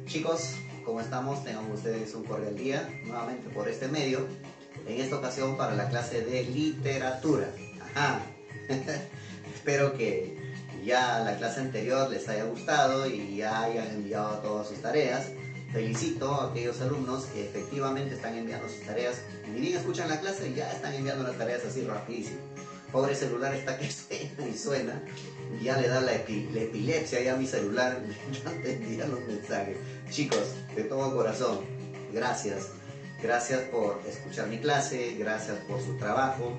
Chicos, ¿cómo estamos? Tengan ustedes un cordial día nuevamente por este medio. En esta ocasión para la clase de literatura. Ajá. Espero que ya la clase anterior les haya gustado y ya hayan enviado todas sus tareas. Felicito a aquellos alumnos que efectivamente están enviando sus tareas. Ni bien escuchan la clase y ya están enviando las tareas así rapidísimo. Pobre celular está que suena y suena. Y ya le da la epilepsia ya a mi celular. Ya te envían los mensajes. Chicos, de todo corazón, gracias. Gracias por escuchar mi clase, gracias por su trabajo.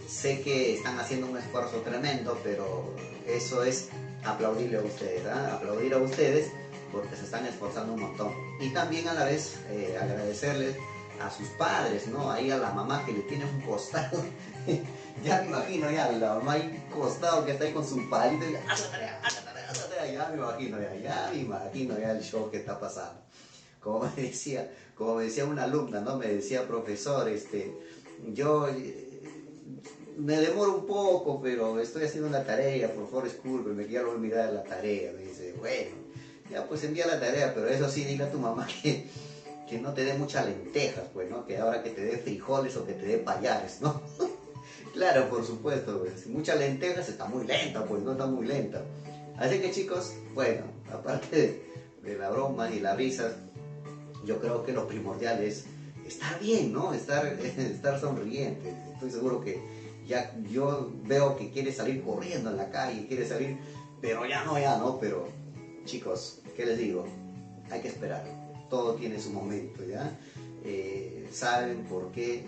Sé que están haciendo un esfuerzo tremendo, pero eso es aplaudirle a ustedes, ¿eh? Aplaudir a ustedes porque se están esforzando un montón. Y también a la vez agradecerles a sus padres, ¿no? Ahí a la mamá que le tiene un costado. Ya me imagino ya la mamá ahí costado que está ahí con su palito y haz la tarea, haz la tarea, haz la tarea. Ya me imagino ya el show que está pasando. Como me decía una alumna, ¿no? Me decía, profesor, yo me demoro un poco, pero estoy haciendo una tarea, por favor, discúlpeme, que ya lo voy a mirar la tarea. Me dice, bueno, ya pues envía la tarea, pero eso sí, dile a tu mamá que no te dé muchas lentejas, pues, ¿no? Que ahora que te dé frijoles o que te dé payares, ¿no? Claro, por supuesto, pues, si muchas lentejas está muy lenta, pues, no está muy lenta. Así que chicos, bueno, aparte de la broma y la risa, yo creo que lo primordial es estar bien, ¿no? Estar sonriente. Estoy seguro que ya yo veo que quiere salir corriendo en la calle, quiere salir, pero ya no, pero chicos, ¿qué les digo? Hay que esperar, todo tiene su momento, ¿ya? Saben por qué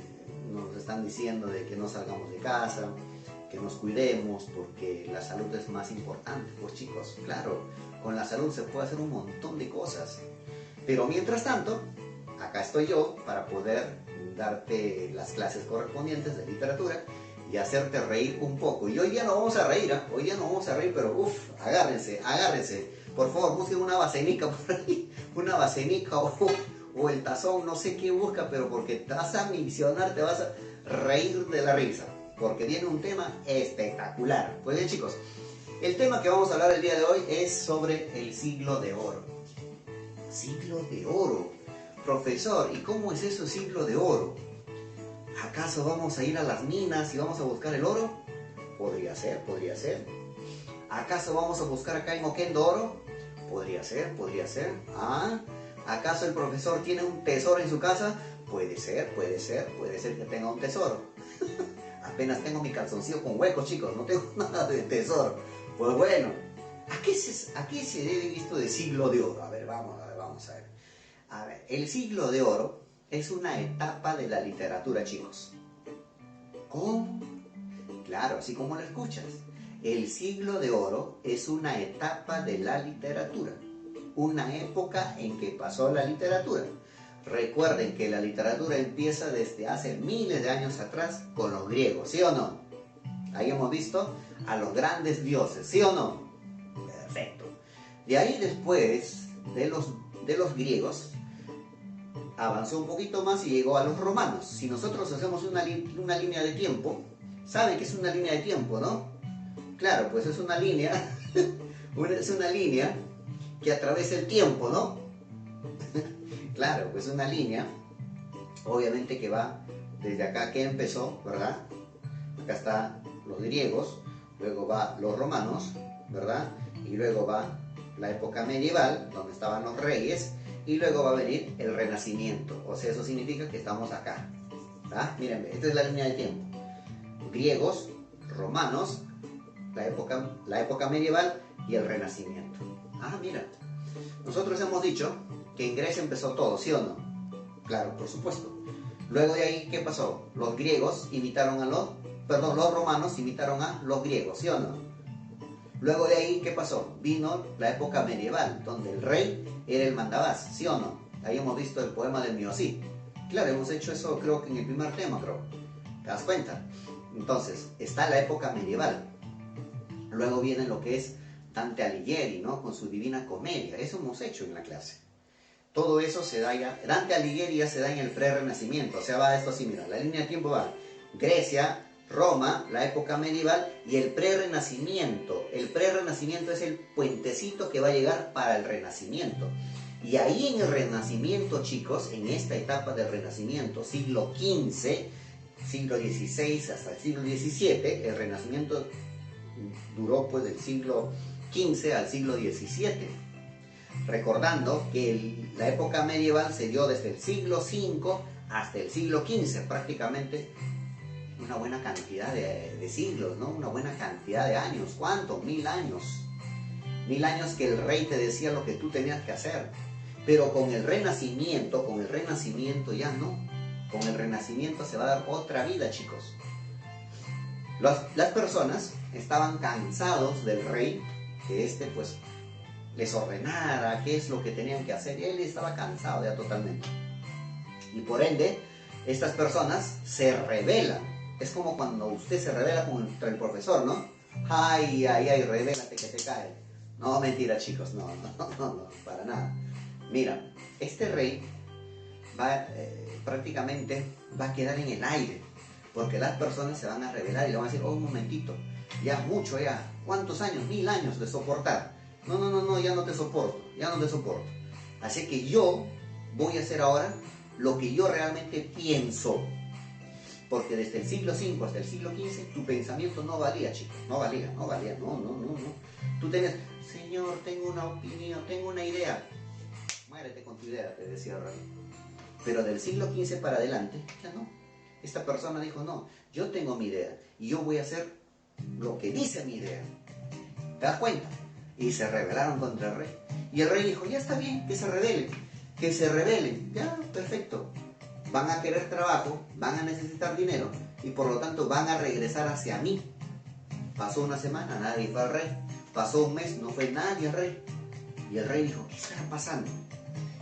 nos están diciendo de que no salgamos de casa, que nos cuidemos, porque la salud es más importante, pues chicos, claro, con la salud se puede hacer un montón de cosas. Pero mientras tanto, acá estoy yo para poder darte las clases correspondientes de literatura y hacerte reír un poco. Y hoy día no vamos a reír, ¿eh? Hoy día no vamos a reír, pero uff, agárrense. Por favor, busquen una vasenica por ahí, una vasenica o el tazón, no sé qué busca, pero porque te vas a misionar, te vas a reír de la risa, porque tiene un tema espectacular. Pues bien chicos, el tema que vamos a hablar el día de hoy es sobre el siglo de oro. Siglo de oro. Profesor, ¿y cómo es eso siglo de oro? ¿Acaso vamos a ir a las minas y vamos a buscar el oro? Podría ser, podría ser. ¿Acaso vamos a buscar acá en Moquendo oro? Podría ser, podría ser. ¿Ah? ¿Acaso el profesor tiene un tesoro en su casa? Puede ser que tenga un tesoro. Apenas tengo mi calzoncillo con huecos, chicos, no tengo nada de tesoro. Pues bueno, ¿a qué se debe esto de siglo de oro? A ver, vamos a ver. A ver, el siglo de oro es una etapa de la literatura, chicos. ¿Cómo? Claro, así como lo escuchas. El siglo de oro es una etapa de la literatura. Una época en que pasó la literatura. Recuerden que la literatura empieza desde hace miles de años atrás con los griegos, ¿sí o no? Ahí hemos visto a los grandes dioses, ¿sí o no? Perfecto. De ahí después de los griegos, avanzó un poquito más y llegó a los romanos. Si nosotros hacemos una línea de tiempo, ¿saben qué es una línea de tiempo, no? Claro, pues es una línea, es una línea que atraviesa el tiempo, ¿no? Claro, pues una línea, obviamente que va desde acá que empezó, ¿verdad? Acá están los griegos, luego va los romanos, ¿verdad? Y luego va la época medieval, donde estaban los reyes, y luego va a venir el Renacimiento. O sea, eso significa que estamos acá. ¿Ah? Miren, esta es la línea de tiempo. Griegos, romanos, la época medieval y el Renacimiento. Ah, mira. Nosotros hemos dicho que en Grecia empezó todo, ¿sí o no? Claro, por supuesto. Luego de ahí, ¿qué pasó? Los griegos imitaron a los perdón, los romanos imitaron a los griegos, ¿sí o no? Luego de ahí, ¿qué pasó? Vino la época medieval, donde el rey era el mandabás, ¿sí o no? Ahí hemos visto el poema del Miocí. Claro, hemos hecho eso creo que en el primer tema, creo. ¿Te das cuenta? Entonces, está la época medieval. Luego viene lo que es Dante Alighieri, ¿no? Con su Divina Comedia. Eso hemos hecho en la clase. Todo eso se da ya, Dante Alighieri ya se da en el pre-renacimiento, o sea, va esto así, mira, la línea de tiempo va Grecia, Roma, la época medieval y el pre-renacimiento. El pre-renacimiento es el puentecito que va a llegar para el renacimiento. Y ahí en el renacimiento, chicos, en esta etapa del renacimiento, siglo XV, siglo XVI hasta el siglo XVII, el renacimiento duró pues del siglo XV al siglo XVII. Recordando que la época medieval se dio desde el siglo V hasta el siglo XV, prácticamente una buena cantidad de siglos, ¿no? Una buena cantidad de años. ¿Cuánto? 1000 años. 1000 años que el rey te decía lo que tú tenías que hacer. Pero con el renacimiento ya no. Con el renacimiento se va a dar otra vida, chicos. Las personas estaban cansados del rey, que pues les ordenara qué es lo que tenían que hacer, y él estaba cansado ya totalmente. Y por ende, estas personas se rebelan. Es como cuando usted se rebela contra el profesor, ¿no? Ay, ay, ay, rebélate que te cae. No, mentira, chicos, no, para nada. Mira, este rey prácticamente va a quedar en el aire, porque las personas se van a rebelar y le van a decir, oh, un momentito, ya mucho, ya, ¿cuántos años? 1000 años de soportar. No, ya no te soporto. Así que yo voy a hacer ahora lo que yo realmente pienso. Porque desde el siglo V hasta el siglo XV tu pensamiento no valía, chicos. No valía. No. Tú tenías, Señor, tengo una opinión, tengo una idea. Muérete con tu idea, te decía el rey. Pero del siglo XV para adelante, ya no. Esta persona dijo, no, yo tengo mi idea y yo voy a hacer lo que dice mi idea. ¿Te das cuenta? Y se rebelaron contra el rey. Y el rey dijo, ya está bien, que se rebelen. Ya, perfecto. Van a querer trabajo, van a necesitar dinero y por lo tanto van a regresar hacia mí. Pasó una semana, nadie fue al rey. Pasó un mes, no fue nadie al rey. Y el rey dijo, ¿qué está pasando?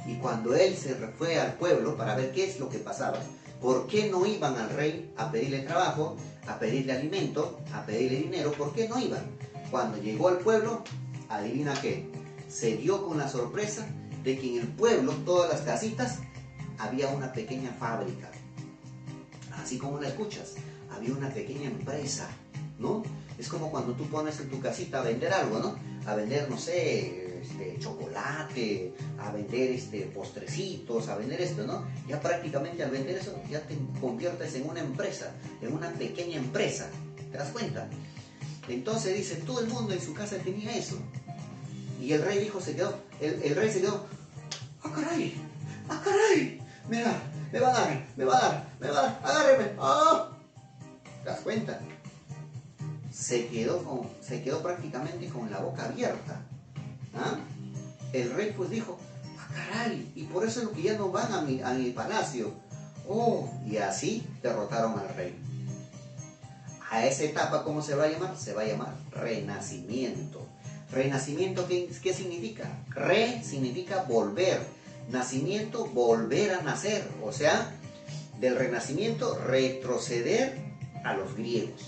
Y cuando él se fue al pueblo para ver qué es lo que pasaba, ¿por qué no iban al rey a pedirle trabajo, a pedirle alimento, a pedirle dinero? ¿Por qué no iban? Cuando llegó al pueblo, adivina qué, se dio con la sorpresa de que en el pueblo, todas las casitas, había una pequeña fábrica. Así como la escuchas, había una pequeña empresa, ¿no? Es como cuando tú pones en tu casita a vender algo, ¿no? A vender, no sé, chocolate, a vender postrecitos, a vender esto, ¿no? Ya prácticamente al vender eso, ya te conviertes en una empresa, en una pequeña empresa. ¿Te das cuenta? Entonces dice, todo el mundo en su casa tenía eso. Y el rey dijo, el rey se quedó, ¡ah, caray! Mira, me va a dar, agárreme. ¡Ah! ¿Te das cuenta? Se quedó prácticamente con la boca abierta. ¿Ah? El rey pues dijo, ¡ah, caray! Y por eso es lo que ya no van a mi palacio. ¡Oh! Y así derrotaron al rey. A esa etapa, ¿cómo se va a llamar? Se va a llamar Renacimiento. ¿Renacimiento qué significa? Re significa volver. Nacimiento, volver a nacer. O sea, del Renacimiento, retroceder a los griegos.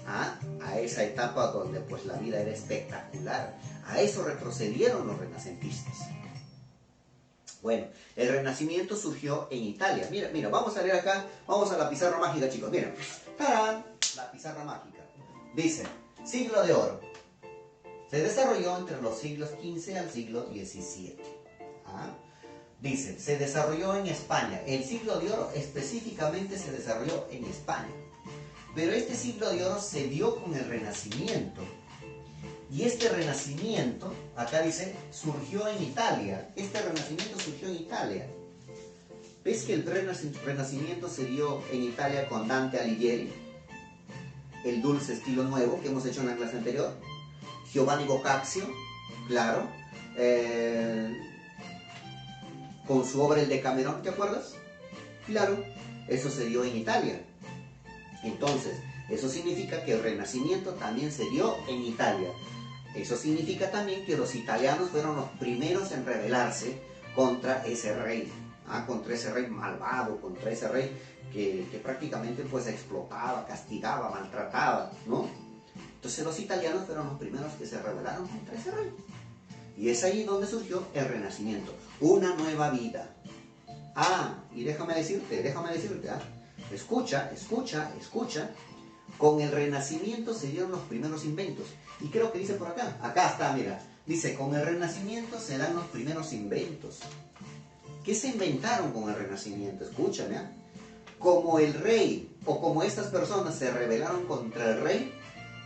A esa etapa donde pues la vida era espectacular. A eso retrocedieron los renacentistas. Bueno, el Renacimiento surgió en Italia. Mira, vamos a leer acá, vamos a la pizarra mágica, chicos. Miren, ¡tarán! La pizarra mágica. Dice, siglo de oro. Se desarrolló entre los siglos XV al siglo XVII. Dice, se desarrolló en España. El siglo de oro específicamente se desarrolló en España. Pero este siglo de oro se dio con el Renacimiento. Y este Renacimiento, acá dice, surgió en Italia. Este Renacimiento surgió en Italia. ¿Ves que el Renacimiento se dio en Italia con Dante Alighieri? El dulce estilo nuevo que hemos hecho en la clase anterior. Giovanni Boccaccio, claro. Con su obra El Decamerón, ¿te acuerdas? Claro, eso se dio en Italia. Entonces, eso significa que el Renacimiento también se dio en Italia. Eso significa también que los italianos fueron los primeros en rebelarse contra ese rey, contra ese rey malvado, contra ese rey que prácticamente pues explotaba, castigaba, maltrataba, ¿no? Entonces los italianos fueron los primeros que se rebelaron contra ese rey. Y es ahí donde surgió el Renacimiento, una nueva vida. Y déjame decirte, escucha, con el Renacimiento se dieron los primeros inventos. Y creo que dice por acá está, mira, dice, con el Renacimiento se dan los primeros inventos. ¿Qué se inventaron con el Renacimiento? Escúchame, como el rey, o como estas personas se rebelaron contra el rey,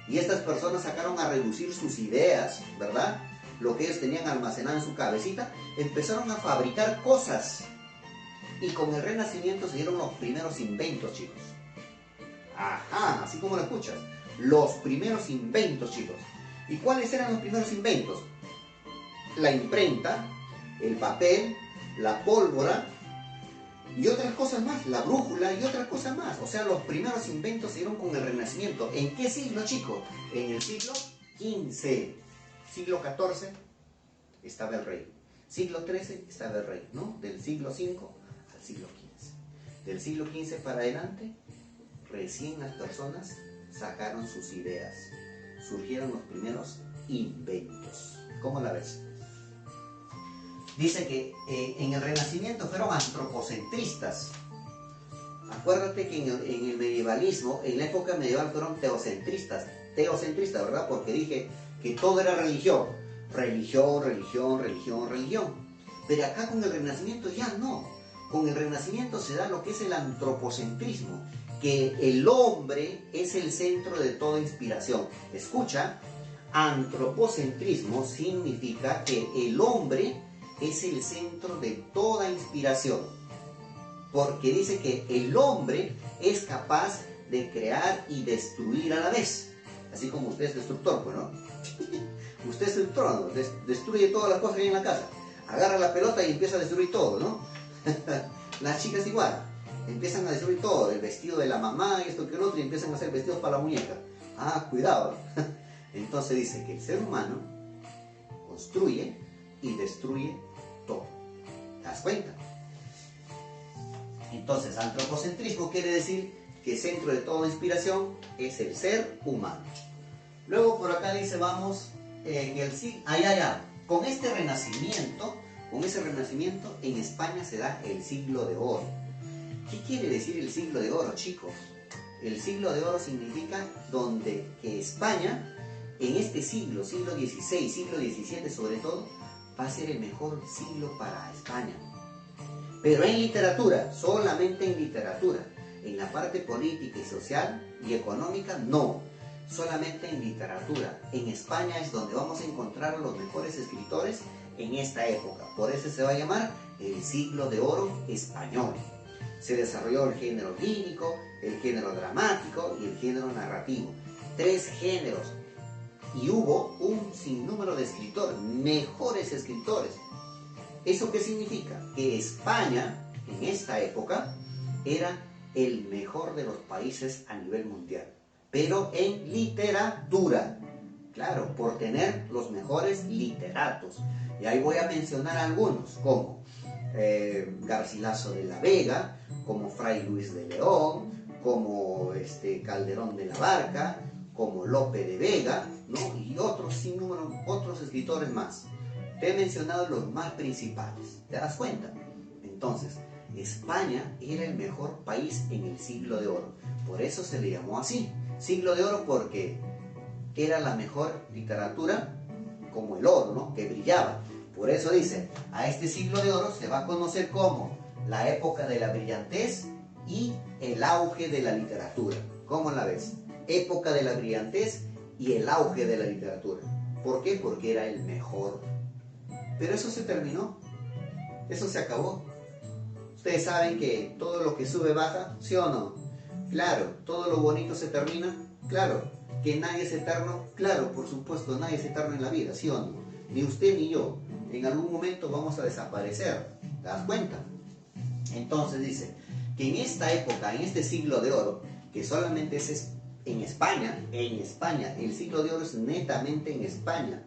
y estas personas sacaron a reducir sus ideas, ¿verdad? Lo que ellos tenían almacenado en su cabecita, empezaron a fabricar cosas. Y con el Renacimiento se dieron los primeros inventos, chicos. Así como lo escuchas. Los primeros inventos, chicos. ¿Y cuáles eran los primeros inventos? La imprenta, el papel, la pólvora y otras cosas más, la brújula y otras cosas más. O sea, los primeros inventos se dieron con el Renacimiento. ¿En qué siglo, chicos? En el siglo XV. Siglo XIV estaba el rey. Siglo XIII estaba el rey, ¿no? Del siglo V al siglo XV. Del siglo XV para adelante, recién las personas sacaron sus ideas. Surgieron los primeros inventos. ¿Cómo la ves? Dice que en el Renacimiento fueron antropocentristas. Acuérdate que en el medievalismo, en la época medieval, fueron teocentristas. Teocentristas, ¿verdad? Porque dije que todo era religión. Religión. Pero acá con el Renacimiento ya no. Con el Renacimiento se da lo que es el antropocentrismo, que el hombre es el centro de toda inspiración. Escucha, antropocentrismo significa que el hombre es el centro de toda inspiración, porque dice que el hombre es capaz de crear y destruir a la vez, así como usted es destructor, pues, ¿no? Usted es destructor, ¿no? Destruye todas las cosas que hay en la casa, agarra la pelota y empieza a destruir todo, ¿no? Las chicas igual, empiezan a destruir todo, el vestido de la mamá y esto que el otro, y empiezan a hacer vestidos para la muñeca. Cuidado. Entonces dice que el ser humano construye y destruye todo. ¿Te das cuenta? Entonces, antropocentrismo quiere decir que el centro de toda inspiración es el ser humano. Luego por acá dice, vamos, en el siglo... Con este renacimiento, en España se da el siglo de oro. ¿Qué quiere decir el siglo de oro, chicos? El siglo de oro significa que España, en este siglo XVI, siglo XVII sobre todo, va a ser el mejor siglo para España. Pero en literatura, solamente en literatura. En la parte política y social y económica, no. Solamente en literatura. En España es donde vamos a encontrar a los mejores escritores en esta época. Por eso se va a llamar el siglo de oro español. Se desarrolló el género lírico, el género dramático y el género narrativo. 3 géneros. Y hubo un sinnúmero de escritores, mejores escritores. ¿Eso qué significa? Que España, en esta época, era el mejor de los países a nivel mundial. Pero en literatura. Claro, por tener los mejores literatos. Y ahí voy a mencionar algunos, como Garcilaso de la Vega, como Fray Luis de León, como Calderón de la Barca, como Lope de Vega, ¿no? Y otros sinnúmero, otros escritores más. Te he mencionado los más principales, ¿te das cuenta? Entonces, España era el mejor país en el siglo de oro. Por eso se le llamó así, siglo de oro, porque era la mejor literatura, como el oro, ¿no? Que brillaba. Por eso dice, a este siglo de oro se va a conocer como la época de la brillantez y el auge de la literatura. ¿Cómo la ves? Época de la brillantez y el auge de la literatura. ¿Por qué? Porque era el mejor. Pero eso se terminó. Eso se acabó. Ustedes saben que todo lo que sube baja, ¿sí o no? Claro. Todo lo bonito se termina, claro. Que nadie es eterno, claro, por supuesto, nadie es eterno en la vida, ¿sí o no? Ni usted ni yo. En algún momento vamos a desaparecer. ¿Te das cuenta? Entonces dice que en esta época, en este siglo de oro, que solamente es en España, el siglo de oro es netamente en España.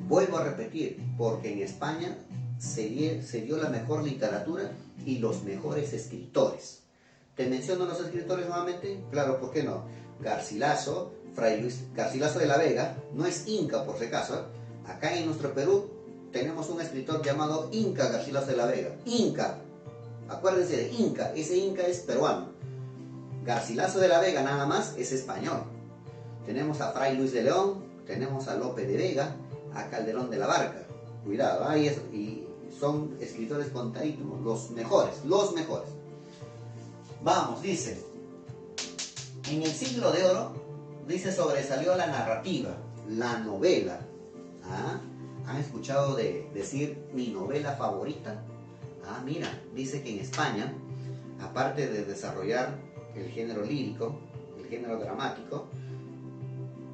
Vuelvo a repetir, porque en España se dio la mejor literatura y los mejores escritores. ¿Te menciono los escritores nuevamente? Claro, ¿por qué no? Garcilaso, Fray Luis Garcilaso de la Vega, no es Inca por si acaso, ¿eh? Acá en nuestro Perú tenemos un escritor llamado Inca Garcilaso de la Vega. Inca, acuérdense de Inca, ese Inca es peruano. Garcilaso de la Vega nada más es español. Tenemos a Fray Luis de León, tenemos a Lope de Vega, a Calderón de la Barca. Cuidado, ahí es, y son escritores contadísimos, los mejores, los mejores. Vamos, dice, en el siglo de oro, dice, sobresalió la narrativa, la novela. ¿Ah? ¿Han escuchado decir mi novela favorita? Ah, mira, dice que en España, aparte de desarrollar el género lírico, el género dramático,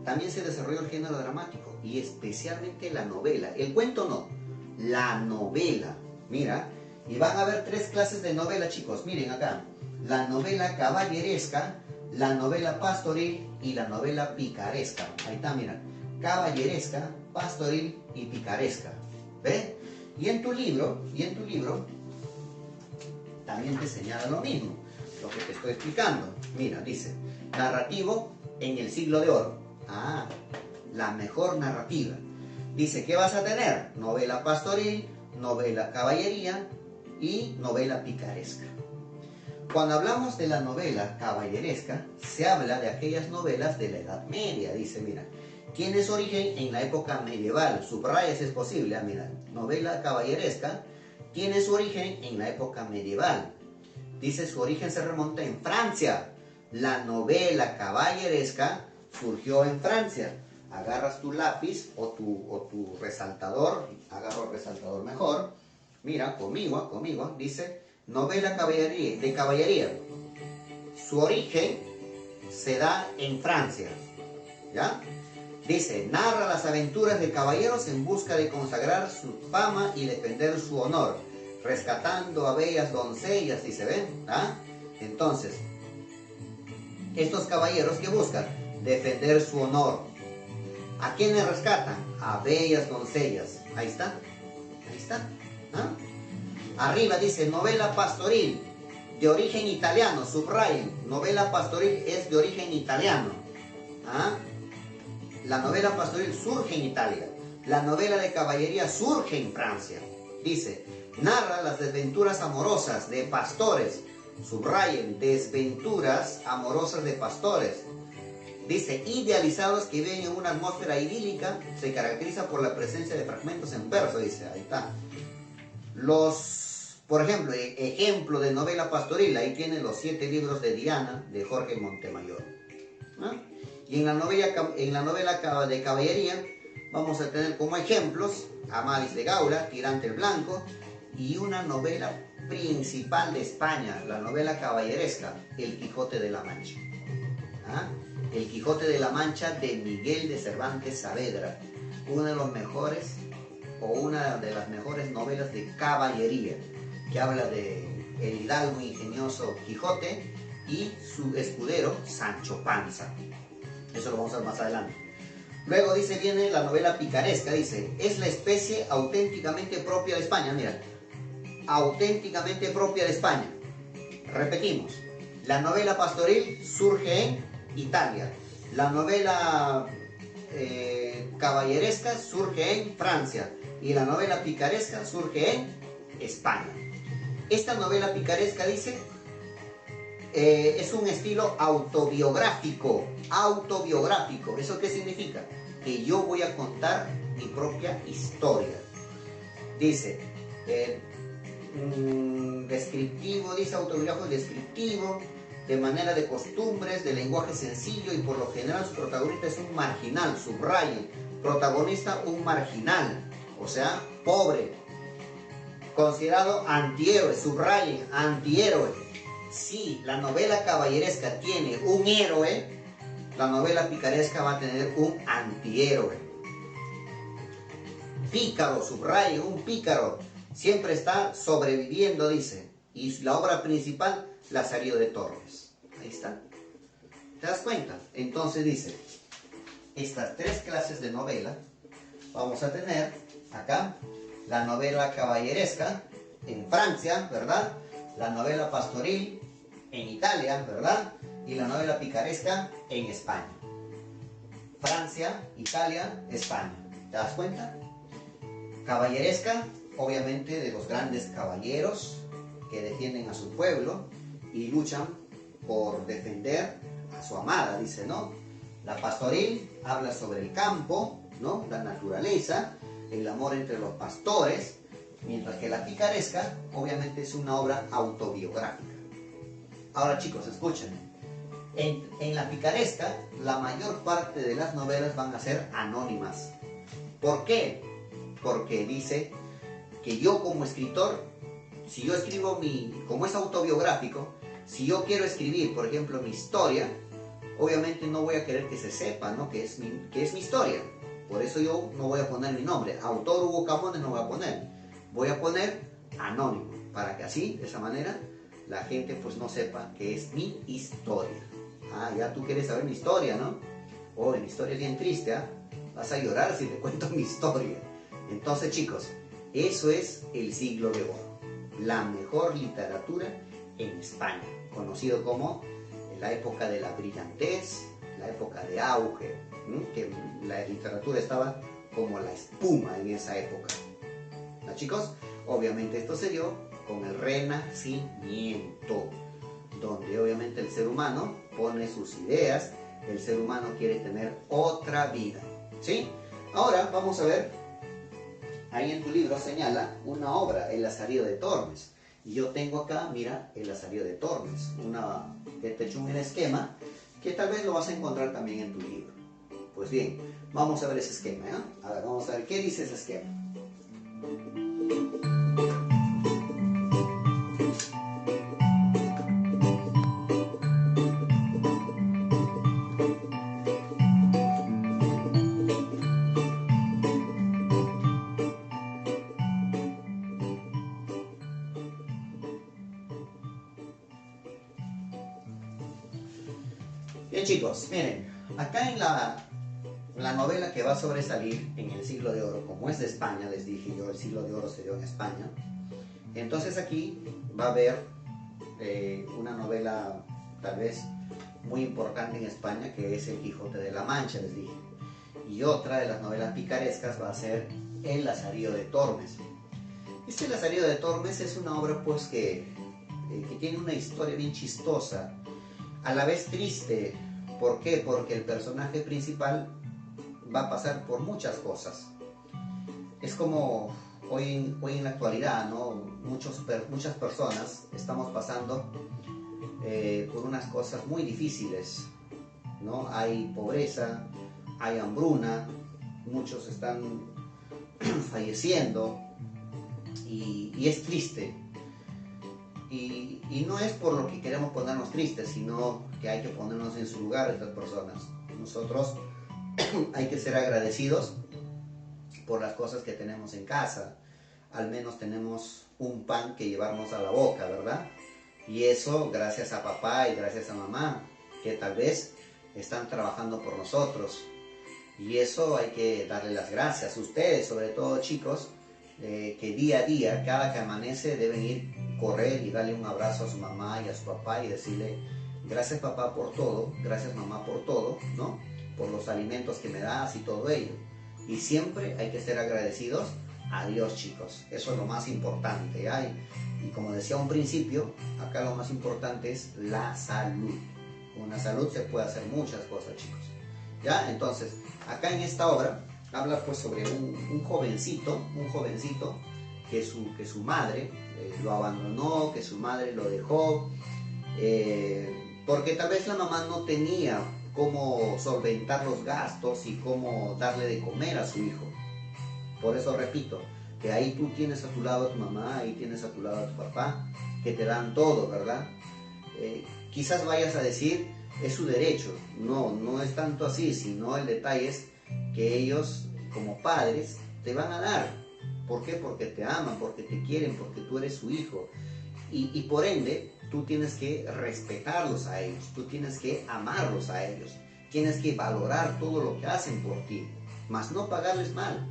también se desarrolló el género dramático y especialmente la novela. El cuento no, la novela. Mira, y van a haber 3 clases de novela, chicos. Miren acá, la novela caballeresca, la novela pastoril y la novela picaresca. Ahí está, mira, caballeresca, pastoril y picaresca. ¿Ve? Y en tu libro también te señala lo mismo, lo que te estoy explicando. Mira, dice, narrativo en el siglo de oro. Ah, la mejor narrativa. Dice, ¿qué vas a tener? Novela pastoril, novela caballería y novela picaresca. Cuando hablamos de la novela caballeresca, se habla de aquellas novelas de la Edad Media. Dice, mira, tiene su origen en la época medieval. Subraya si es posible. Ah, mira, novela caballeresca tiene su origen en la época medieval. Dice, su origen se remonta en Francia. La novela caballeresca surgió en Francia. Agarras tu lápiz o tu resaltador, agarro el resaltador mejor. Mira, conmigo, dice, novela de caballería. Su origen se da en Francia. ¿Ya? Dice, narra las aventuras de caballeros en busca de consagrar su fama y defender su honor, rescatando a bellas doncellas, ¿sí se ven? ¿Ah? Entonces, estos caballeros que buscan defender su honor, ¿a quiénes rescatan? A bellas doncellas. Ahí está. ¿Ah? Arriba dice, novela pastoril, de origen italiano, subrayen, novela pastoril es de origen italiano. ¿Ah? La novela pastoril surge en Italia. La novela de caballería surge en Francia. Dice, narra las desventuras amorosas de pastores. Subrayen, desventuras amorosas de pastores. Dice, idealizados que viven en una atmósfera idílica, se caracteriza por la presencia de fragmentos en verso. Dice, ahí está. Por ejemplo, ejemplo de novela pastoril, ahí tiene los 7 libros de Diana, de Jorge Montemayor. ¿Ah? Y en la novela de caballería vamos a tener como ejemplos Amadís de Gaula, Tirante el Blanco, y una novela principal de España, la novela caballeresca, El Quijote de la Mancha. ¿Ah? El Quijote de la Mancha de Miguel de Cervantes Saavedra, uno de los mejores o una de las mejores novelas de caballería, que habla de el hidalgo ingenioso Quijote y su escudero Sancho Panza. Eso lo vamos a ver más adelante. Luego dice, viene la novela picaresca, dice, es la especie auténticamente propia de España. Mira, auténticamente propia de España. Repetimos, la novela pastoril surge en Italia. La novela caballeresca surge en Francia. Y la novela picaresca surge en España. Esta novela picaresca, dice, es un estilo autobiográfico. Autobiográfico. ¿Eso qué significa? Que yo voy a contar mi propia historia. Dice, descriptivo, dice autobiográfico descriptivo, de manera de costumbres, de lenguaje sencillo, y por lo general su protagonista es un marginal. Subrayen, protagonista un marginal, o sea, pobre, considerado antihéroe. Subrayen, antihéroe. Si la novela caballeresca tiene un héroe, la novela picaresca va a tener un antihéroe. Pícaro, subrayen, un pícaro, siempre está sobreviviendo, dice. Y la obra principal, Lazarillo de Tormes. Ahí está. ¿Te das cuenta? Entonces dice, estas tres clases de novela vamos a tener acá la novela caballeresca en Francia, ¿verdad? La novela pastoril en Italia, ¿verdad? Y la novela picaresca en España. Francia, Italia, España. ¿Te das cuenta? Caballeresca, obviamente de los grandes caballeros que defienden a su pueblo y luchan por defender a su amada, dice, ¿no? La pastoril habla sobre el campo, ¿no? La naturaleza, el amor entre los pastores, mientras que la picaresca, obviamente, es una obra autobiográfica. Ahora, chicos, escuchen. En la picaresca, la mayor parte de las novelas van a ser anónimas. ¿Por qué? Porque dice que yo como escritor, si yo escribo como es autobiográfico, si yo quiero escribir, por ejemplo, mi historia, obviamente no voy a querer que se sepa, ¿no? que es mi historia. Por eso yo no voy a poner mi nombre. Autor Hugo Camones no voy a poner. Voy a poner anónimo, para que así, de esa manera, la gente pues no sepa que es mi historia. Ah, ya tú quieres saber mi historia, ¿no? Oh, mi historia es bien triste, ¿ah? Vas a llorar si te cuento mi historia. Entonces, chicos, eso es el siglo de oro. La mejor literatura en España, conocido como la época de la brillantez, la época de auge, que la literatura estaba como la espuma en esa época. ¿No, chicos? Obviamente esto se dio con el Renacimiento, donde obviamente el ser humano pone sus ideas, el ser humano quiere tener otra vida, ¿sí? Ahora vamos a ver, ahí en tu libro señala una obra, El Lazarillo de Tormes. Y yo tengo acá, mira, El Lazarillo de Tormes, que te he hecho un esquema que tal vez lo vas a encontrar también en tu libro. Pues bien, vamos a ver ese esquema, ¿eh? A ver, vamos a ver qué dice ese esquema. Bien, chicos, miren, acá en la novela que va a sobresalir en el siglo de oro, como es de España, les dije yo, el siglo de oro se dio en España, entonces aquí va a haber una novela tal vez muy importante en España, que es El Quijote de la Mancha, les dije. Y otra de las novelas picarescas va a ser El Lazarillo de Tormes. Este Lazarillo de Tormes es una obra pues que tiene una historia bien chistosa, a la vez triste. ¿Por qué? Porque el personaje principal va a pasar por muchas cosas. Es como hoy en la actualidad, ¿no? Muchas personas estamos pasando por unas cosas muy difíciles, ¿no? Hay pobreza, hay hambruna, muchos están falleciendo y es triste. Y no es por lo que queremos ponernos tristes, sino que hay que ponernos en su lugar de estas personas. Nosotros hay que ser agradecidos por las cosas que tenemos en casa. Al menos tenemos un pan que llevarnos a la boca, ¿verdad? Y eso gracias a papá y gracias a mamá, que tal vez están trabajando por nosotros. Y eso hay que darle las gracias. Ustedes, sobre todo chicos, que día a día, cada que amanece, deben ir, correr y darle un abrazo a su mamá y a su papá y decirle: gracias papá por todo, gracias mamá por todo, ¿no? Por los alimentos que me das y todo ello. Y siempre hay que ser agradecidos a Dios, chicos. Eso es lo más importante, ¿ya? Y como decía a un principio, acá lo más importante es la salud. Con la salud se puede hacer muchas cosas, chicos. ¿Ya? Entonces, acá en esta obra habla pues sobre un jovencito que su madre lo abandonó, que su madre lo dejó, porque tal vez la mamá no tenía cómo solventar los gastos y cómo darle de comer a su hijo. Por eso repito, que ahí tú tienes a tu lado a tu mamá, ahí tienes a tu lado a tu papá, que te dan todo, ¿verdad? Quizás vayas a decir, es su derecho. No, no es tanto así, sino el detalle es que ellos, como padres, te van a dar. ¿Por qué? Porque te aman, porque te quieren, porque tú eres su hijo. Y por ende, tú tienes que respetarlos a ellos, tú tienes que amarlos a ellos, tienes que valorar todo lo que hacen por ti, mas no pagarles mal.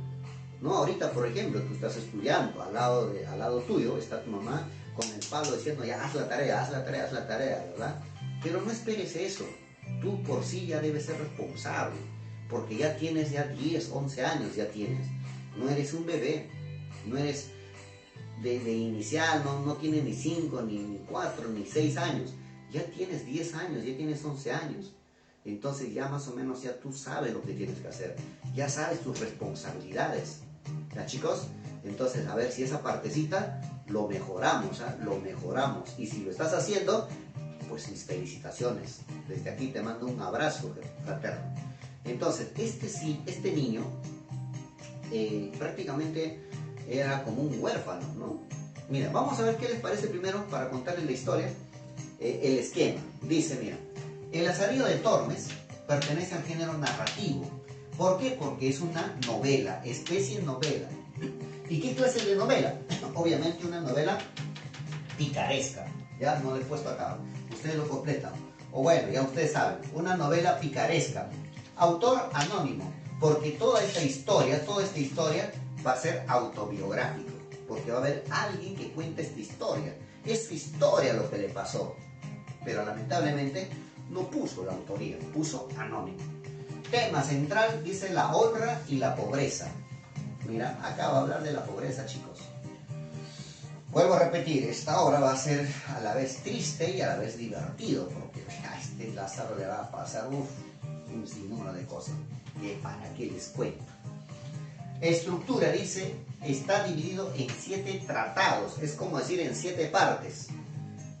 No, ahorita, por ejemplo, tú estás estudiando, al lado tuyo está tu mamá con el palo diciendo, ya haz la tarea, haz la tarea, haz la tarea, ¿verdad? Pero no esperes eso. Tú por sí ya debes ser responsable, porque ya tienes 10, 11 años, ya tienes. No eres un bebé, no eres de inicial, no tienes ni 5, ni 4, ni 6 años. Ya tienes 10 años, ya tienes 11 años. Entonces ya más o menos ya tú sabes lo que tienes que hacer. Ya sabes tus responsabilidades. ¿Ya, chicos? Entonces, a ver si esa partecita lo mejoramos, ¿eh? Lo mejoramos. Y si lo estás haciendo, pues mis felicitaciones. Desde aquí te mando un abrazo fraterno. Entonces, este niño prácticamente era como un huérfano, ¿no? Mira, vamos a ver qué les parece primero para contarles la historia, el esquema. Dice, mira, El Lazarillo de Tormes pertenece al género narrativo. ¿Por qué? Porque es una novela, especie novela. ¿Y qué clase de novela? Obviamente una novela picaresca. Ya no lo he puesto acá. Ustedes lo completan. O bueno, ya ustedes saben, una novela picaresca. Autor anónimo, porque toda esta historia va a ser autobiográfico. Porque va a haber alguien que cuente esta historia. Es su historia lo que le pasó. Pero lamentablemente no puso la autoría, puso anónimo. Tema central, dice la honra y la pobreza. Mira, acá va a hablar de la pobreza, chicos. Vuelvo a repetir, esta obra va a ser a la vez triste y a la vez divertido, porque a este Lázaro le va a pasar un sinnúmero de cosas. ¿Y para qué les cuento? Estructura, dice, está dividido en 7 tratados, es como decir en 7 partes.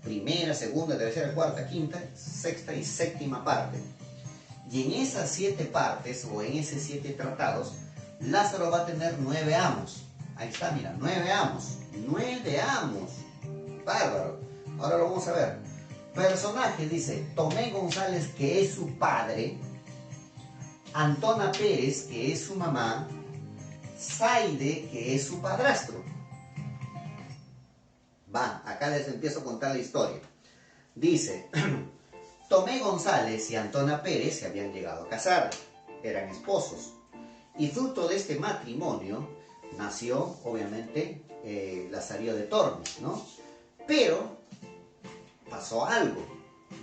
Primera, segunda, tercera, cuarta, quinta, sexta y séptima parte. Y en esas 7 partes, o en esos 7 tratados, Lázaro va a tener 9 amos. Ahí está, mira, 9 amos. 9 amos. Bárbaro. Ahora lo vamos a ver. Personajes, dice, Tomé González, que es su padre. Antona Pérez, que es su mamá. Zaide, que es su padrastro. Va, acá les empiezo a contar la historia. Dice, Tomé González y Antona Pérez se habían llegado a casar. Eran esposos. Y fruto de este matrimonio nació, obviamente, Lazarillo de Tormes, ¿no? Pero pasó algo.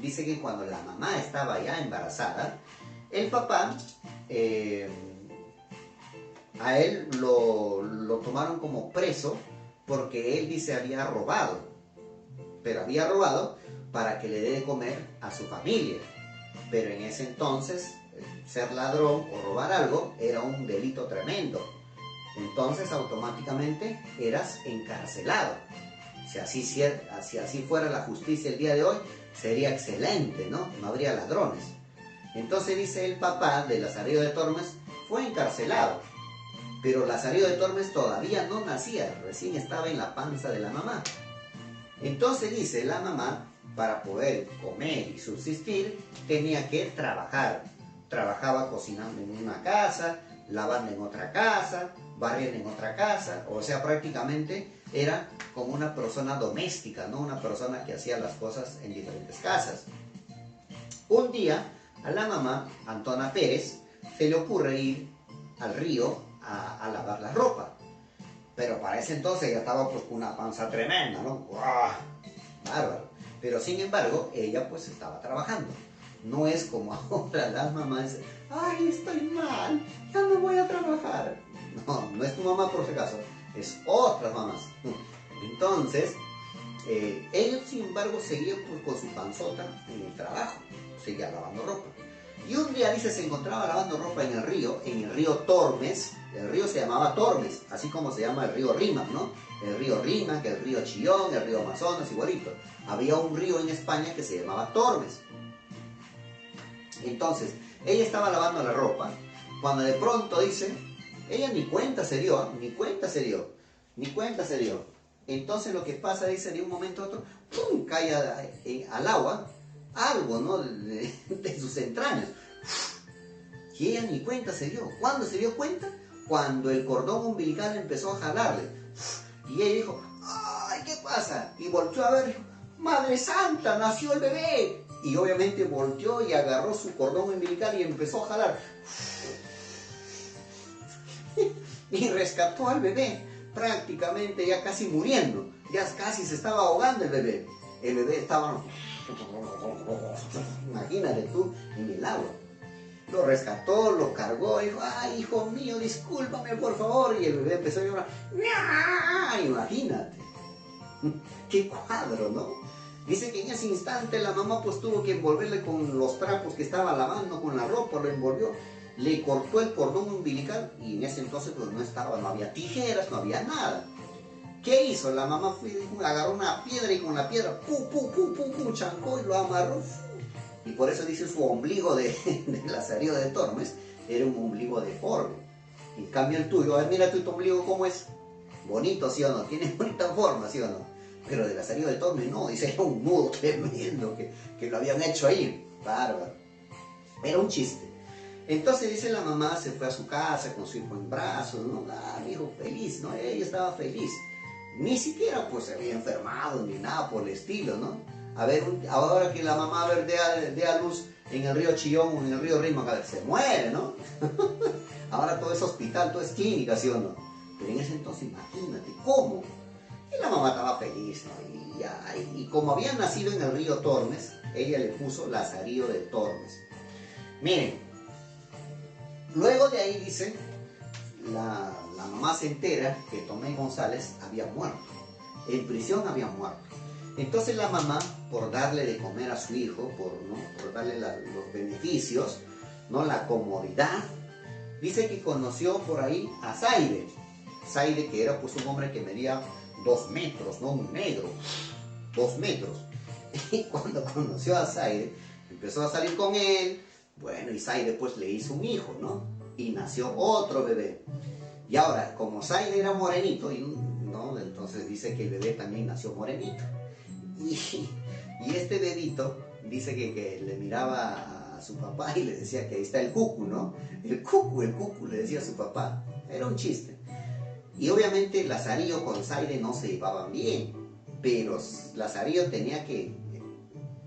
Dice que cuando la mamá estaba ya embarazada, el papá, a él lo tomaron como preso porque él dice había robado. Pero había robado para que le dé de comer a su familia. Pero en ese entonces, ser ladrón o robar algo era un delito tremendo. Entonces automáticamente eras encarcelado. Si así fuera la justicia el día de hoy, sería excelente, ¿no? No habría ladrones. Entonces dice el papá de Lazarillo de Tormes, fue encarcelado. Pero Lazarillo de Tormes todavía no nacía, recién estaba en la panza de la mamá. Entonces dice la mamá, para poder comer y subsistir, tenía que trabajar. Trabajaba cocinando en una casa, lavando en otra casa, barriendo en otra casa, o sea, prácticamente era como una persona doméstica, ¿no? Una persona que hacía las cosas en diferentes casas. Un día, a la mamá, Antona Pérez, se le ocurre ir al río a lavar la ropa. Pero para ese entonces ella estaba pues con una panza tremenda, ¿no? ¡Guau! Bárbaro. Pero sin embargo, ella pues estaba trabajando. No es como ahora las mamás dicen, ¡ay, estoy mal! ¡Ya no voy a trabajar! No, no es tu mamá por si acaso, es otras mamás. Entonces, ella sin embargo seguía pues, con su panzota en el trabajo, seguía lavando ropa. Y un día, dice, se encontraba lavando ropa en el río Tormes. El río se llamaba Tormes, así como se llama el río Rímac, ¿no? El río Rímac, el río Chillón, el río Amazonas, igualito. Había un río en España que se llamaba Tormes. Entonces, ella estaba lavando la ropa, cuando de pronto, dice, ella ni cuenta se dio. Entonces lo que pasa, dice, de un momento a otro, ¡pum!, cae al agua, algo, ¿no?, de sus entrañas. Y ella ni cuenta se dio. ¿Cuándo se dio cuenta? Cuando el cordón umbilical empezó a jalarle. Y ella dijo, ¡ay, qué pasa! Y volvió a ver, ¡Madre Santa, nació el bebé! Y obviamente volteó y agarró su cordón umbilical y empezó a jalar. Y rescató al bebé, prácticamente ya casi muriendo. Ya casi se estaba ahogando el bebé. El bebé estaba, imagínate tú, en el agua. Lo rescató, lo cargó, dijo, ¡ay, hijo mío, discúlpame, por favor! Y el bebé empezó a llorar. Imagínate. ¡Qué cuadro!, ¿no? Dice que en ese instante la mamá pues tuvo que envolverle con los trapos que estaba lavando, con la ropa, lo envolvió, le cortó el cordón umbilical y en ese entonces pues no había tijeras, no había nada. ¿Qué hizo? La mamá agarró una piedra y con la piedra chancó y lo amarró. Y por eso dice su ombligo de Lazarillo de Tormes era un ombligo deforme. En cambio el tuyo, a ver, mira tu ombligo cómo es. Bonito, ¿sí o no? Tiene bonita forma, ¿sí o no? Pero de Lazarillo de Tormes no, dice, era un nudo tremendo que lo habían hecho ahí. Bárbaro. Era un chiste. Entonces dice la mamá, se fue a su casa con su hijo en brazos, ¿no? Mi hijo feliz, ¿no? Ella estaba feliz. Ni siquiera pues se había enfermado ni nada por el estilo, ¿no? A ver, ahora que la mamá dé a luz en el río Chillón o en el río Rímac, a ver, se muere, ¿no? Ahora todo es hospital, todo es clínica, ¿sí o no? Pero en ese entonces, imagínate, ¿cómo? Y la mamá estaba feliz, ¿no? Y como había nacido en el río Tormes, ella le puso Lazarillo de Tormes. Miren, luego de ahí dice, la mamá se entera que Tomé González había muerto. En prisión había muerto. Entonces la mamá, por darle de comer a su hijo, por darle los beneficios, ¿no? La comodidad, dice que conoció por ahí a Zaide. Zaide, que era pues un hombre que medía 2 metros, ¿no? Un negro, 2 metros. Y cuando conoció a Zaide, empezó a salir con él. Bueno, y Zaide pues le hizo un hijo, ¿no? Y nació otro bebé. Y ahora, como Zaide era morenito, ¿no? Entonces dice que el bebé también nació morenito. Y este bebito dice que le miraba a su papá y le decía que ahí está el cucu, ¿no? El cucu, le decía a su papá. Era un chiste. Y obviamente Lazarillo con Zaide no se llevaban bien, pero Lazarillo tenía que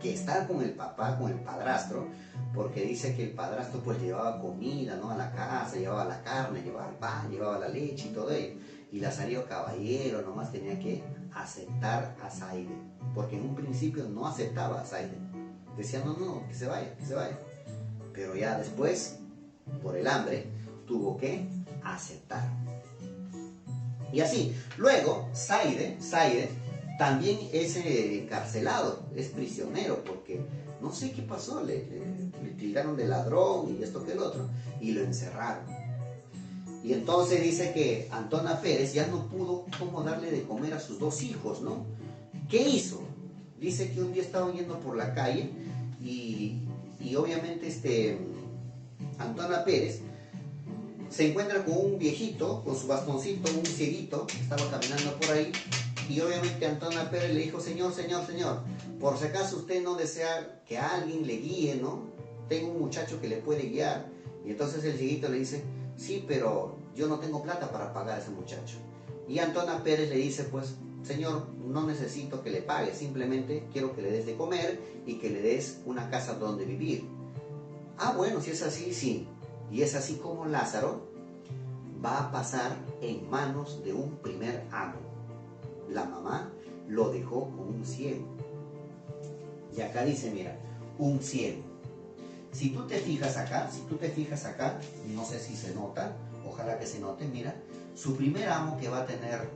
estar con el papá, con el padrastro, porque dice que el padrastro pues llevaba comida, ¿no? A la casa, llevaba la carne, llevaba el pan, llevaba la leche y todo ello. Y Lazarillo caballero nomás tenía que aceptar a Zaide, porque en un principio no aceptaba a Zaide. Decía, no, que se vaya, que se vaya. Pero ya después, por el hambre, tuvo que aceptar. Y así, luego Zaide también es encarcelado, es prisionero, porque no sé qué pasó, le tildaron de ladrón y esto que el otro, y lo encerraron. Y entonces dice que Antona Pérez ya no pudo cómo darle de comer a sus 2 hijos, ¿no? ¿Qué hizo? Dice que un día estaba yendo por la calle y obviamente Antona Pérez se encuentra con un viejito, con su bastoncito, un cieguito, que estaba caminando por ahí, y obviamente Antona Pérez le dijo, señor, por si acaso usted no desea que alguien le guíe, ¿no? Tengo un muchacho que le puede guiar. Y entonces el cieguito le dice, sí, pero yo no tengo plata para pagar a ese muchacho. Y Antona Pérez le dice, pues, señor, no necesito que le pague, simplemente quiero que le des de comer y que le des una casa donde vivir. Ah, bueno, si es así, sí. Y es así como Lázaro va a pasar en manos de un primer amo. La mamá lo dejó con un ciego. Y acá dice, mira, un ciego. Si tú te fijas acá, no sé si se nota, ojalá que se note, mira, su primer amo que va a tener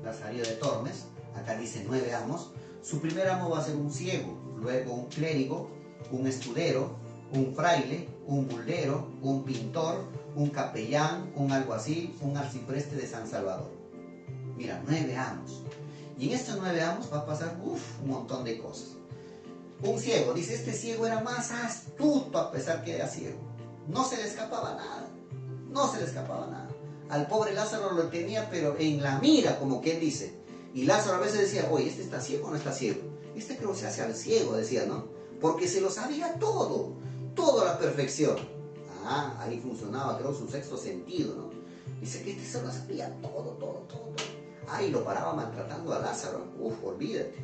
Lazarillo de Tormes, acá dice 9 amos, su primer amo va a ser un ciego, luego un clérigo, un escudero, un fraile, un buldero, un pintor, un capellán, un alguacil, un arcipreste de San Salvador. Mira, 9 amos. Y en estos 9 amos va a pasar un montón de cosas. Un ciego, dice, este ciego era más astuto a pesar que era ciego. No se le escapaba nada. Al pobre Lázaro lo tenía pero en la mira, como quien dice. Y Lázaro a veces decía, oye, ¿este está ciego o no está ciego? Este creo que se hace al ciego, decía, ¿no? Porque se lo sabía todo a la perfección. Ahí funcionaba, creo, su sexto sentido, ¿no? Dice que este se lo sabía todo. Y lo paraba maltratando a Lázaro. Olvídate.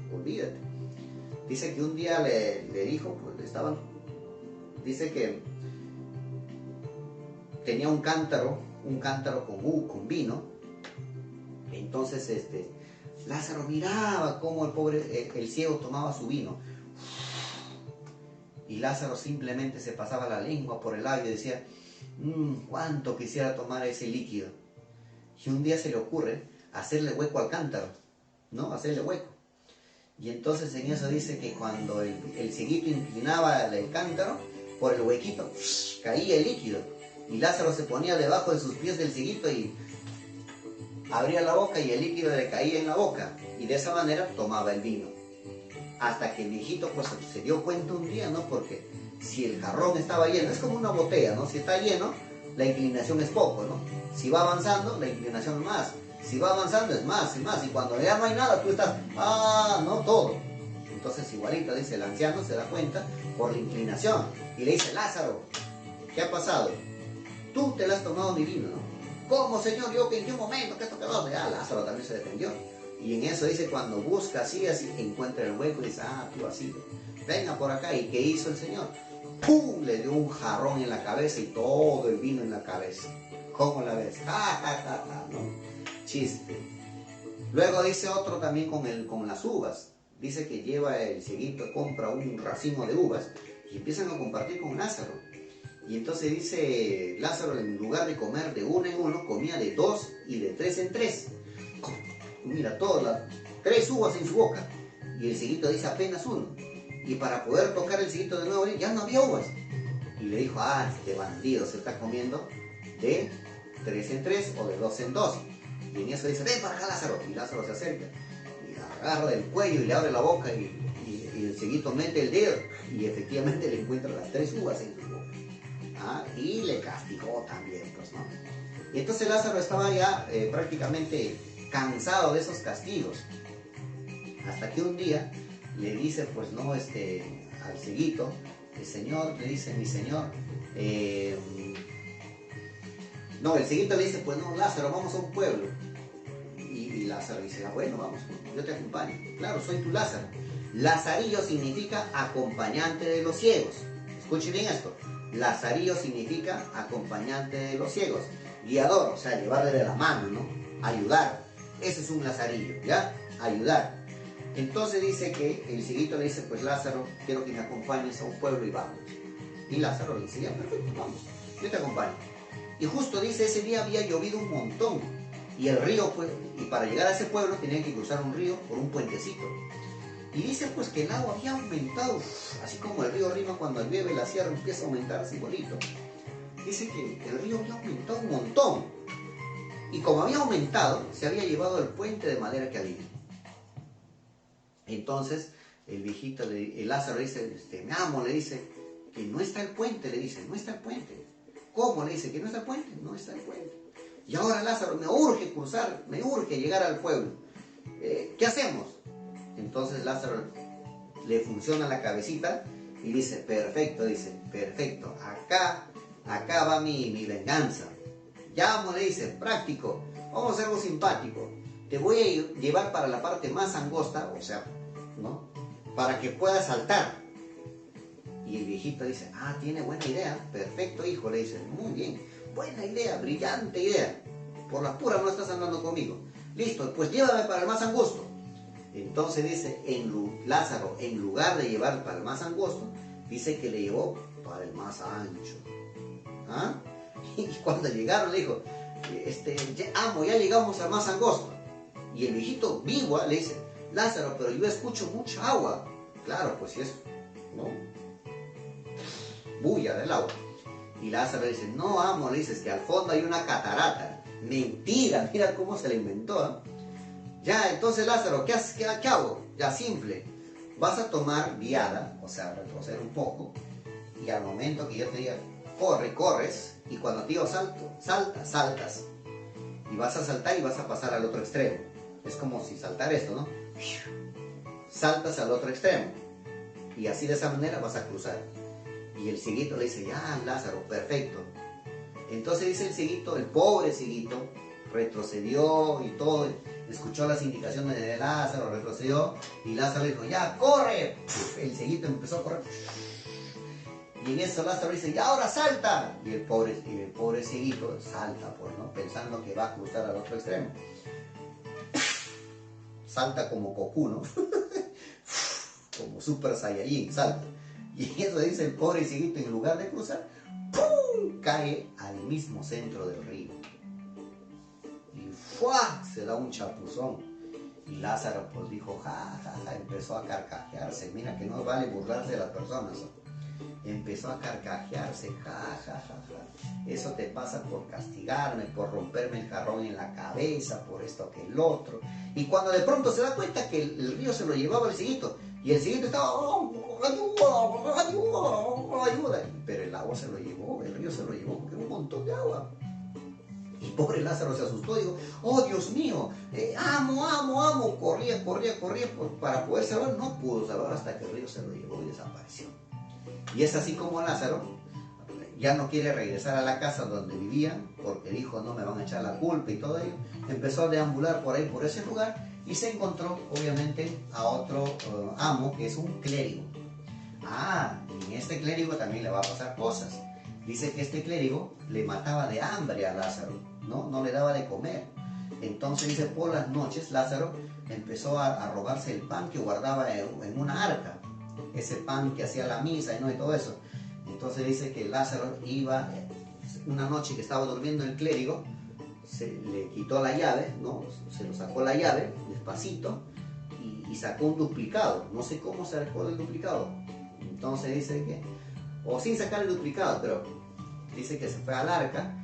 Dice que un día le dijo, pues dice que tenía un cántaro con vino. Entonces Lázaro miraba cómo el ciego tomaba su vino. Y Lázaro simplemente se pasaba la lengua por el labio y decía, cuánto quisiera tomar ese líquido. Y un día se le ocurre hacerle hueco al cántaro, ¿no? Hacerle hueco. Y entonces en eso dice que cuando el cieguito inclinaba el cántaro, por el huequito caía el líquido. Y Lázaro se ponía debajo de sus pies del cieguito y abría la boca y el líquido le caía en la boca. Y de esa manera tomaba el vino. Hasta que el viejito pues se dio cuenta un día, ¿no? Porque si el jarrón estaba lleno, es como una botella, ¿no? Si está lleno, la inclinación es poco, ¿no? Si va avanzando, la inclinación es más. Si va avanzando es más y más. Y cuando ya no hay nada, tú estás, no, todo. Entonces igualito, dice, el anciano se da cuenta por la inclinación. Y le dice, Lázaro, ¿qué ha pasado? Tú te lo has tomado mi vino, ¿no? ¿Cómo, señor? Yo, ¿en qué momento? ¿Qué esto que va? Ya Lázaro también se defendió. Y en eso dice, cuando busca así, encuentra el hueco y dice, tú así, venga por acá. ¿Y qué hizo el Señor? ¡Pum! Le dio un jarrón en la cabeza y todo el vino en la cabeza. ¿Cómo la ves? ¿No? Chiste. Luego dice otro también con las uvas. Dice que lleva el cieguito, compra un racimo de uvas y empiezan a compartir con Lázaro. Y entonces dice, Lázaro en lugar de comer de uno en uno, comía de 2 y de 3 en 3. Mira, todas las 3 uvas en su boca. Y el cieguito dice apenas uno. Y para poder tocar el cieguito de nuevo, ya no había uvas. Y le dijo, este bandido se está comiendo de 3 en 3 o de 2 en 2. Y en eso dice, ven para acá Lázaro. Y Lázaro se acerca y agarra del cuello y le abre la boca y el cieguito mete el dedo y efectivamente le encuentra las 3 uvas en su boca. Y le castigó también, pues, ¿no? Y entonces Lázaro estaba ya prácticamente cansado de esos castigos. Hasta que un día le dice, pues, no, al cieguito, el Señor, le dice, mi Señor, no, el cieguito le dice, pues no, Lázaro, vamos a un pueblo. Y Lázaro dice, bueno, vamos, yo te acompaño. Claro, soy tu Lázaro. Lazarillo significa acompañante de los ciegos. Escuchen bien esto. Lazarillo significa acompañante de los ciegos. Guiador, o sea, llevarle de la mano, ¿no? Ayudar. Ese es un lazarillo, ¿ya? Ayudar. Entonces dice que el cieguito le dice, pues Lázaro, quiero que me acompañes a un pueblo y vamos. Y Lázaro le dice, ya, perfecto, vamos, yo te acompaño. Y justo dice, ese día había llovido un montón. Y el río, pues, y para llegar a ese pueblo tenían que cruzar un río por un puentecito. Y dice pues que el agua había aumentado, así como el río Rima cuando llueve la sierra empieza a aumentar así bonito. Dice que el río había aumentado un montón. Y como había aumentado, se había llevado el puente de madera que había. Entonces el viejito, el Lázaro le dice, mi amo, le dice, que no está el puente, le dice, no está el puente. ¿Cómo? Le dice, que no está el puente, no está el puente. Y ahora Lázaro, me urge cruzar, me urge llegar al pueblo. ¿Qué hacemos? Entonces Lázaro le funciona la cabecita y dice, perfecto, acá va mi venganza. Llamo, le dice, práctico, vamos a hacer algo simpático. Te voy a llevar para la parte más angosta, o sea, ¿no? Para que puedas saltar. Y el viejito dice, tiene buena idea, perfecto hijo, le dice, muy bien, buena idea, brillante idea. Por las puras no estás andando conmigo. Listo, pues llévame para el más angosto. Entonces dice, Lázaro, en lugar de llevar para el más angosto, dice que le llevó para el más ancho. Y cuando llegaron le dijo, amo, ya llegamos al más angosto. Y el viejito vivo le dice, Lázaro, pero yo escucho mucha agua. Claro, pues si es, ¿no? Bulla del agua. Y Lázaro le dice, no, amo, le dice, es que al fondo hay una catarata. Mentira, mira cómo se la inventó. Ya, entonces Lázaro, ¿qué hago? Ya, simple. Vas a tomar viada, o sea, retroceder un poco, y al momento que yo te diga, corres, y cuando te digo saltas. Y vas a saltar y vas a pasar al otro extremo. Es como si saltar esto, ¿no? Saltas al otro extremo. Y así de esa manera vas a cruzar. Y el cieguito le dice, ya, Lázaro, perfecto. Entonces dice el cieguito, el pobre cieguito, retrocedió y todo, escuchó las indicaciones de Lázaro, retrocedió y Lázaro dijo, ya, corre. El cieguito empezó a correr. Y en eso Lázaro dice, ya, ahora salta. Y el pobre cieguito salta, pues, ¿no? Pensando que va a cruzar al otro extremo. Salta como Goku, ¿no? Como Super Saiyajin, salta. Y en eso dice el pobre cieguito, en lugar de cruzar, ¡pum!, cae al mismo centro del río. Y ¡fua!, se da un chapuzón. Y Lázaro pues dijo, ja, ja, ja, empezó a carcajearse. Mira que no vale burlarse de las personas, ¿no? Empezó a carcajearse, ja, ja, ja, ja. Eso te pasa por castigarme, por romperme el jarrón en la cabeza, por esto que el otro. Y cuando de pronto se da cuenta que el río se lo llevaba el cieguito, y el cieguito estaba, oh, ayuda, ayuda, ayuda. Pero el agua se lo llevó, el río se lo llevó, porque era un montón de agua. Y pobre Lázaro se asustó, dijo, oh Dios mío, amo, corría para poder salvar, no pudo salvar hasta que el río se lo llevó y desapareció. Y es así como Lázaro ya no quiere regresar a la casa donde vivían, porque dijo, no me van a echar la culpa y todo ello. Empezó a deambular por ahí, por ese lugar, y se encontró, obviamente, a otro amo, que es un clérigo. Y en este clérigo también le va a pasar cosas. Dice que este clérigo le mataba de hambre a Lázaro, no le daba de comer. Entonces dice, por las noches Lázaro empezó a robarse el pan que guardaba en una arca, ese pan que hacía la misa, ¿no? Y todo eso. Entonces dice que Lázaro iba, una noche que estaba durmiendo el clérigo, se le quitó la llave, ¿no? Se lo sacó la llave despacito y sacó un duplicado. No sé cómo se sacó el duplicado. Entonces dice que, o sin sacar el duplicado, pero dice que se fue al arca,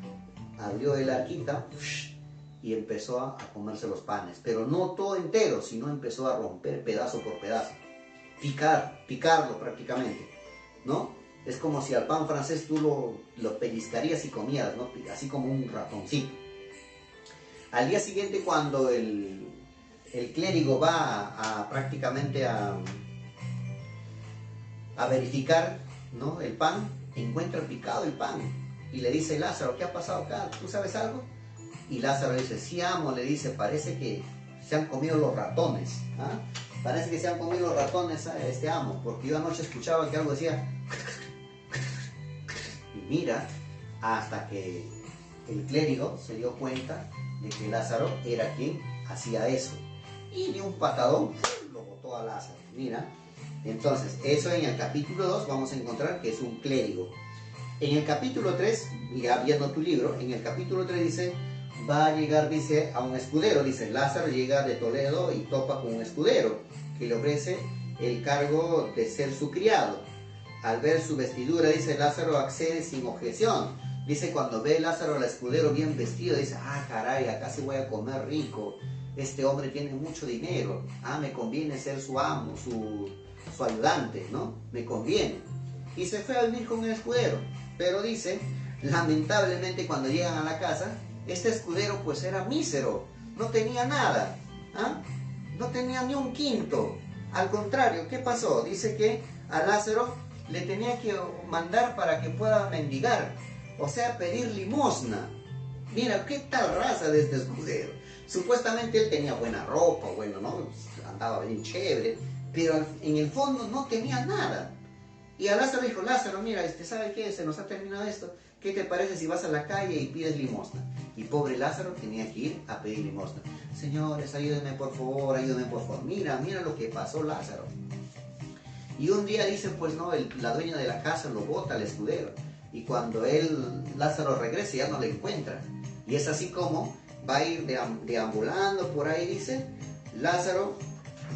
abrió el arquita y empezó a comerse los panes. Pero no todo entero, sino empezó a romper pedazo por pedazo. Picarlo prácticamente, ¿no? Es como si al pan francés tú lo pellizcarías y comieras, ¿no? Así como un ratoncito. Al día siguiente, cuando el clérigo va prácticamente a verificar, ¿no?, el pan, encuentra picado el pan y le dice, Lázaro, ¿qué ha pasado acá? ¿Tú sabes algo? Y Lázaro dice, sí, amo, le dice, parece que se han comido los ratones, ¿ah? Parece que se han comido los ratones a este amo, porque yo anoche escuchaba que algo decía, y mira, hasta que el clérigo se dio cuenta de que Lázaro era quien hacía eso, y de un patadón lo botó a Lázaro, mira. Entonces, eso en el capítulo 2 vamos a encontrar que es un clérigo. En el capítulo 3, ya viendo tu libro, en el capítulo 3 dice, va a llegar, dice, a un escudero, dice, Lázaro llega de Toledo y topa con un escudero que le ofrece el cargo de ser su criado. Al ver su vestidura, dice, Lázaro accede sin objeción. Dice, cuando ve Lázaro al escudero bien vestido, dice, caray, acá sí voy a comer rico, este hombre tiene mucho dinero, me conviene ser su amo, su ayudante, ¿no? Me conviene. Y se fue a vivir con el escudero. Pero dice, lamentablemente cuando llegan a la casa, este escudero pues era mísero, no tenía nada, no tenía ni un quinto. Al contrario, ¿qué pasó? Dice que a Lázaro le tenía que mandar para que pueda mendigar, o sea, pedir limosna. Mira, qué tal raza de este escudero. Supuestamente él tenía buena ropa, bueno, ¿no? Andaba bien chévere, pero en el fondo no tenía nada. Y a Lázaro dijo, Lázaro, mira, ¿sabe qué? Se nos ha terminado esto. ¿Qué te parece si vas a la calle y pides limosna? Y pobre Lázaro tenía que ir a pedir limosna. Señores, ayúdenme por favor, ayúdenme por favor. Mira lo que pasó Lázaro. Y un día dice, pues no, la dueña de la casa lo bota al escudero. Y cuando Lázaro regresa, ya no le encuentra. Y es así como va a ir deambulando por ahí, dice. Lázaro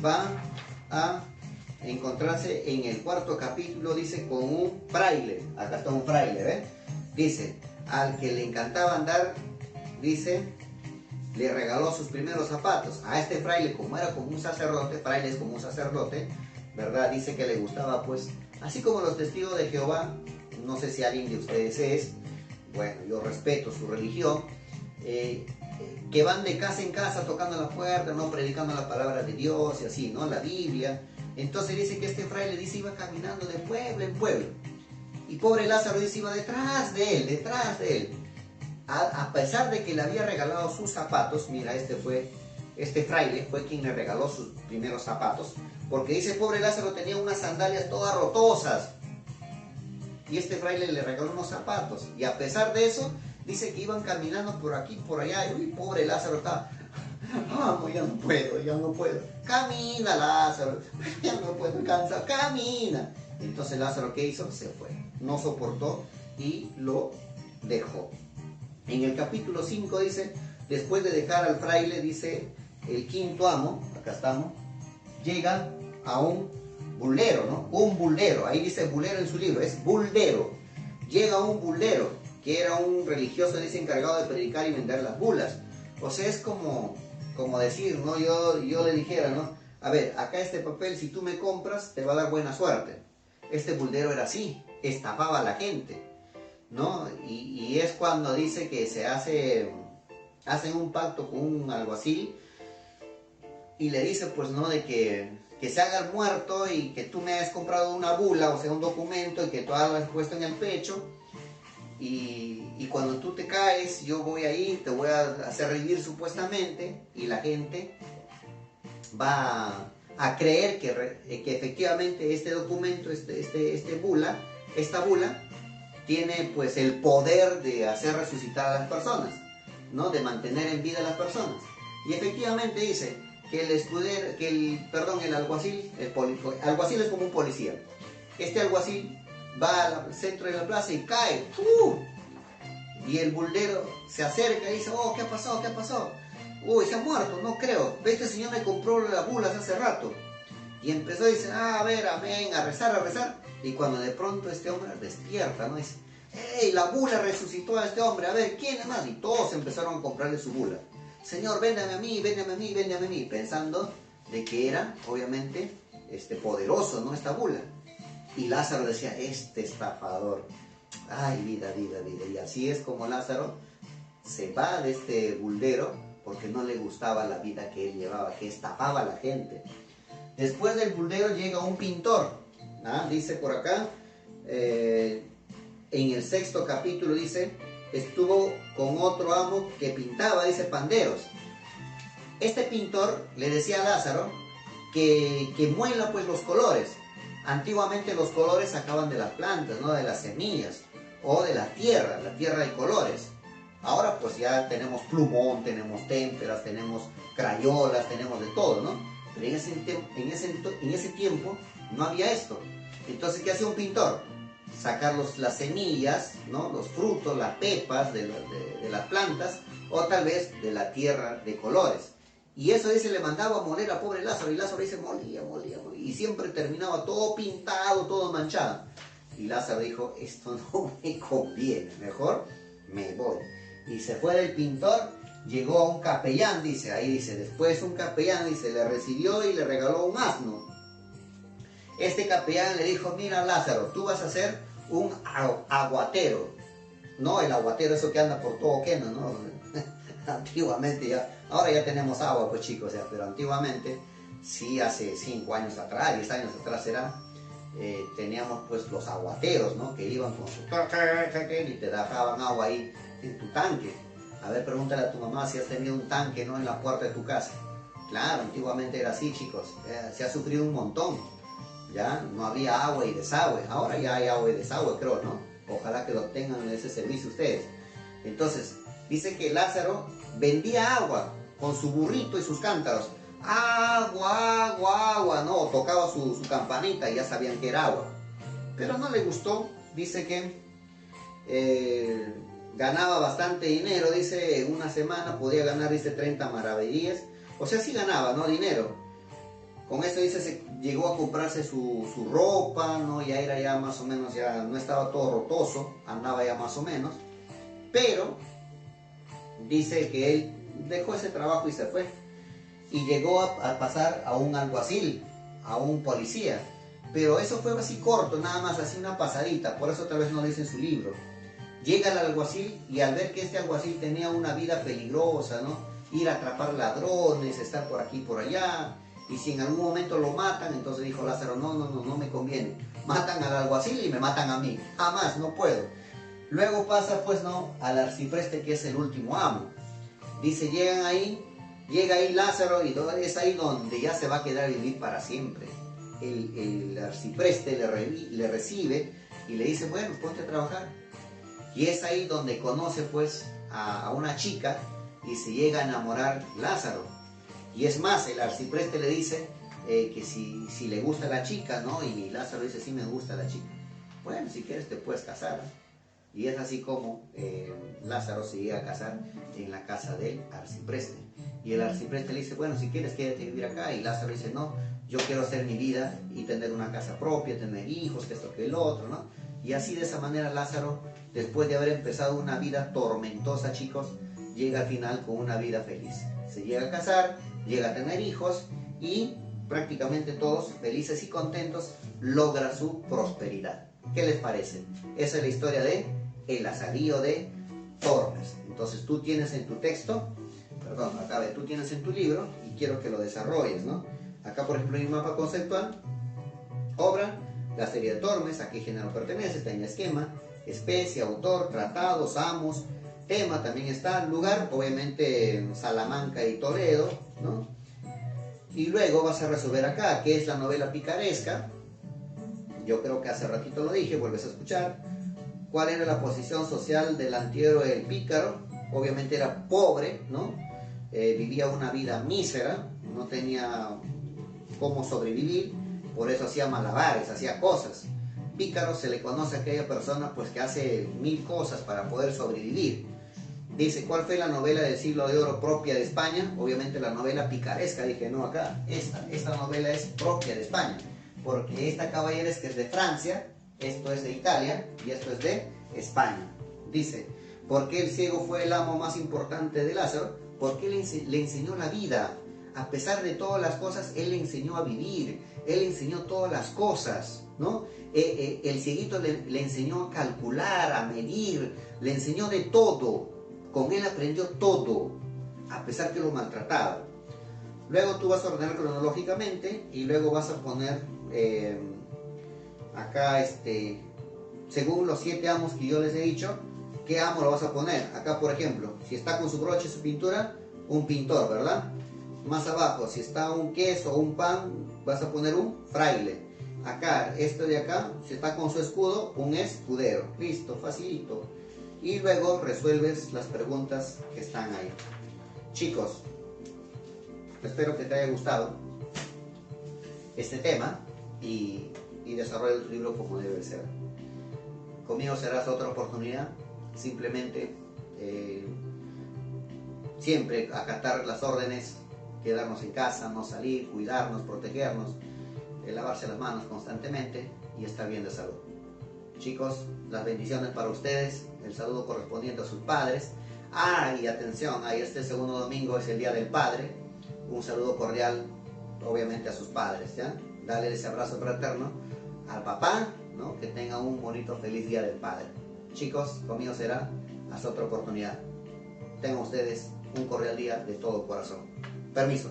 va a encontrarse en el 4.º capítulo, dice, con un fraile. Acá está un fraile, ¿ves? Dice, al que le encantaba andar, dice, le regaló sus primeros zapatos. A este fraile, como era como un sacerdote, fraile es como un sacerdote, ¿verdad? Dice que le gustaba, pues, así como los testigos de Jehová, no sé si alguien de ustedes es, bueno, yo respeto su religión, que van de casa en casa tocando la puerta, ¿no? Predicando la palabra de Dios y así, ¿no? La Biblia. Entonces dice que este fraile, dice, iba caminando de pueblo en pueblo. Y pobre Lázaro, dice, iba detrás de él. a pesar de que le había regalado sus zapatos, mira, este fraile fue quien le regaló sus primeros zapatos, porque dice, pobre Lázaro tenía unas sandalias todas rotosas, y este fraile le regaló unos zapatos, y a pesar de eso, dice que iban caminando por aquí, por allá, y uy, pobre Lázaro estaba, vamos, ya no puedo, camina Lázaro, ya no puedo, cansado, camina. Entonces Lázaro, ¿qué hizo? Se fue, no soportó y lo dejó. En el capítulo 5 dice, después de dejar al fraile, dice, el quinto amo, acá estamos, llega a un buldero, ¿no? Un buldero, ahí dice buldero en su libro, es buldero. Llega un buldero, que era un religioso, dice, encargado de predicar y vender las bulas. O sea, es como decir, ¿no? Yo le dijera, ¿no? A ver, acá este papel, si tú me compras, te va a dar buena suerte. Este buldero era así, estafaba a la gente, ¿no? Y es cuando dice que hacen un pacto con un alguacil y le dice, pues, ¿no? De que se haga el muerto y que tú me hayas comprado una bula, o sea, un documento, y que tú hayas puesto en el pecho, y cuando tú te caes, yo voy a ir, te voy a hacer revivir supuestamente, y la gente va a creer que efectivamente este documento, esta bula, tiene pues el poder de hacer resucitar a las personas, ¿no? De mantener en vida a las personas. Y efectivamente dice que el alguacil, alguacil es como un policía. Este alguacil va al centro de la plaza y cae. Y el buldero se acerca y dice, oh, ¿qué ha pasado? ¿Qué ha pasado? Uy, se ha muerto, no creo. Este señor me compró las bulas hace rato. Y empezó a decir, a ver, amén, a rezar, a rezar. Y cuando de pronto este hombre despierta, ¿no? Dice, hey, la bula resucitó a este hombre, a ver, ¿quién es más? Y todos empezaron a comprarle su bula. Señor, véndame a mí, véndame a mí, véndame a mí. Pensando de que era, obviamente, poderoso, ¿no? Esta bula. Y Lázaro decía, este estafador. Ay, vida, vida, vida. Y así es como Lázaro se va de este buldero porque no le gustaba la vida que él llevaba, que estafaba a la gente. Después del buldero llega un pintor. Dice por acá, en el 6º capítulo dice, estuvo con otro amo que pintaba, dice, panderos. Este pintor le decía a Lázaro que muela pues los colores. Antiguamente los colores sacaban de las plantas, ¿no? De las semillas o de la tierra de colores. Ahora pues ya tenemos plumón, tenemos témperas, tenemos crayolas, tenemos de todo, ¿no? Pero en ese tiempo no había esto. Entonces, ¿qué hace un pintor? Sacar las semillas, ¿no? Los frutos, las pepas de las plantas, o tal vez de la tierra de colores. Y eso dice, le mandaba a moler a pobre Lázaro, y Lázaro dice, molía, y siempre terminaba todo pintado, todo manchado. Y Lázaro dijo, esto no me conviene, mejor me voy. Y se fue del pintor, llegó a un capellán, dice, ahí dice, después un capellán, dice, le recibió y le regaló un asno. Este capellán le dijo, mira Lázaro, tú vas a ser un aguatero. No, el aguatero, eso que anda por todo Quena, ¿no? Antiguamente ya, ahora ya tenemos agua, pues chicos, ya, pero antiguamente, sí, hace 5 años atrás, 10 años atrás era, teníamos pues los aguateros, ¿no? Que iban con su y te dejaban agua ahí en tu tanque. A ver, pregúntale a tu mamá si has tenido un tanque, ¿no? En la puerta de tu casa. Claro, antiguamente era así, chicos, se ha sufrido un montón, ya, no había agua y desagüe, ahora ya hay agua y desagüe, creo, ¿no? Ojalá que lo tengan en ese servicio ustedes. Entonces, dice que Lázaro vendía agua con su burrito y sus cántaros. Agua, agua, agua, no, tocaba su campanita y ya sabían que era agua. Pero no le gustó, dice que ganaba bastante dinero, dice, en una semana podía ganar, dice, 30 maravedíes. O sea, sí ganaba, ¿no? Dinero. Con esto, dice, llegó a comprarse su ropa, ¿no? Ya era ya más o menos, ya no estaba todo rotoso, andaba ya más o menos. Pero dice que él dejó ese trabajo y se fue. Y llegó a pasar a un alguacil, a un policía. Pero eso fue así corto, nada más, así una pasadita. Por eso tal vez no lo dice en su libro. Llega el alguacil y al ver que este alguacil tenía una vida peligrosa, ¿no? Ir a atrapar ladrones, estar por aquí y por allá. Y si en algún momento lo matan, entonces dijo Lázaro, no me conviene. Matan al alguacil y me matan a mí. Jamás, no puedo. Luego pasa pues, ¿no?, al arcipreste, que es el último amo. Dice, llega ahí Lázaro, y es ahí donde ya se va a quedar a vivir para siempre. El arcipreste le recibe y le dice, bueno, ponte a trabajar. Y es ahí donde conoce pues a una chica y se llega a enamorar Lázaro. Y es más, el arcipreste le dice que si le gusta la chica, ¿no? Y Lázaro dice, sí me gusta la chica. Bueno, si quieres te puedes casar. Y es así como Lázaro se llega a casar en la casa del arcipreste. Y el arcipreste le dice, bueno, si quieres quédate a vivir acá. Y Lázaro dice, no, yo quiero hacer mi vida y tener una casa propia, tener hijos, que esto, que el otro, ¿no? Y así de esa manera Lázaro, después de haber empezado una vida tormentosa, chicos, llega al final con una vida feliz. Se llega a casar, llega a tener hijos y prácticamente todos felices y contentos logra su prosperidad. ¿Qué les parece? Esa es la historia de El Lazarillo de Tormes. Entonces tú tienes en tu texto, tú tienes en tu libro y quiero que lo desarrolles, ¿no? Acá por ejemplo hay un mapa conceptual, obra, la serie de Tormes, a qué género pertenece, está en el esquema, especie, autor, tratados, amos, tema también está, lugar, obviamente Salamanca y Toledo, ¿no? Y luego vas a resolver acá, ¿qué es la novela picaresca? Yo creo que hace ratito lo dije, vuelves a escuchar. ¿Cuál era la posición social del antihéroe del pícaro? Obviamente era pobre, ¿no? Vivía una vida mísera, no tenía cómo sobrevivir, por eso hacía malabares, hacía cosas. Pícaro se le conoce a aquella persona pues que hace 1000 cosas para poder sobrevivir. Dice, ¿cuál fue la novela del siglo de oro propia de España? Obviamente la novela picaresca. Dije, no, acá, esta novela es propia de España, porque esta caballeresca es de Francia, esto es de Italia y esto es de España. Dice, ¿por qué el ciego fue el amo más importante de Lázaro? Porque él le enseñó la vida. A pesar de todas las cosas, él le enseñó a vivir, él le enseñó todas las cosas, ¿no? El cieguito le enseñó a calcular, a medir, le enseñó de todo. Con él aprendió todo, a pesar que lo maltrataba. Luego tú vas a ordenar cronológicamente y luego vas a poner acá, según los 7 amos que yo les he dicho, ¿qué amo lo vas a poner? Acá, por ejemplo, si está con su broche, su pintura, un pintor, ¿verdad? Más abajo, si está un queso o un pan, vas a poner un fraile. Acá, esto de acá, si está con su escudo, un escudero. Listo, facilito. Y luego resuelves las preguntas que están ahí. Chicos, espero que te haya gustado este tema y desarrolla tu libro como debe ser. Conmigo serás otra oportunidad. Simplemente siempre acatar las órdenes, quedarnos en casa, no salir, cuidarnos, protegernos, lavarse las manos constantemente y estar bien de salud. Chicos, las bendiciones para ustedes, el saludo correspondiente a sus padres. Y atención, este segundo domingo es el Día del Padre. Un saludo cordial, obviamente, a sus padres, ¿ya? Dale ese abrazo fraterno al papá, ¿no? Que tenga un bonito, feliz Día del Padre. Chicos, conmigo será hasta otra oportunidad. Tengan ustedes un cordial día de todo corazón. Permiso.